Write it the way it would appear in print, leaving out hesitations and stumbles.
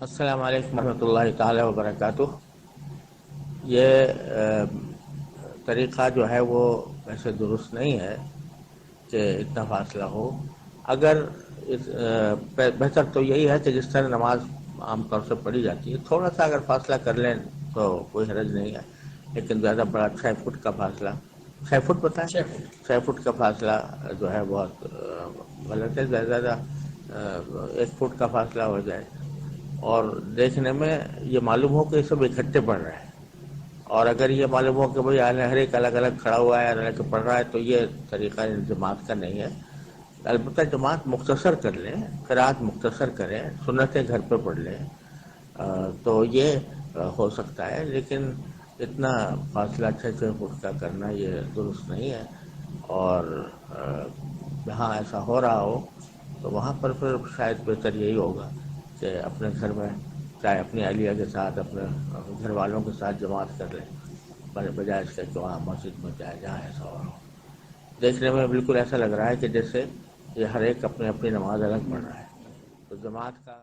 السلام علیکم ورحمۃ اللہ تعالی وبرکاتہ۔ یہ طریقہ جو ہے وہ ویسے درست نہیں ہے کہ اتنا فاصلہ ہو۔ اگر بہتر تو یہی ہے کہ جس طرح نماز عام طور سے پڑھی جاتی ہے، تھوڑا سا اگر فاصلہ کر لیں تو کوئی حرج نہیں ہے، لیکن زیادہ بڑا 6 فٹ کا فاصلہ، 6 فٹ بتائیں، 6 فٹ کا فاصلہ جو ہے بہت غلط ہے۔ زیادہ 1 فٹ کا فاصلہ ہو جائے اور دیکھنے میں یہ معلوم ہو کہ یہ سب اکٹھے پڑھ رہے ہیں، اور اگر یہ معلوم ہو کہ بھائی ہر ایک الگ الگ کھڑا ہوا ہے، الگ پڑھ رہا ہے، تو یہ طریقہ جماعت کا نہیں ہے۔ البتہ جماعت مختصر کر لیں، قرأت مختصر کریں، سنتیں گھر پہ پڑھ لیں، تو یہ ہو سکتا ہے، لیکن اتنا فاصلہ 6 فٹ کا کرنا یہ درست نہیں ہے۔ اور جہاں ایسا ہو رہا ہو تو وہاں پر پھر شاید بہتر یہی ہوگا کہ اپنے گھر میں، چاہے اپنی اہلیہ کے ساتھ، اپنے گھر والوں کے ساتھ جماعت کر لیں، بجائے اس کے کہ وہاں مسجد میں جائے جہاں ایسا ہو رہا ہو۔ دیکھنے میں بالکل ایسا لگ رہا ہے کہ جیسے یہ ہر ایک اپنی اپنی نماز الگ پڑھ رہا ہے، تو جماعت کا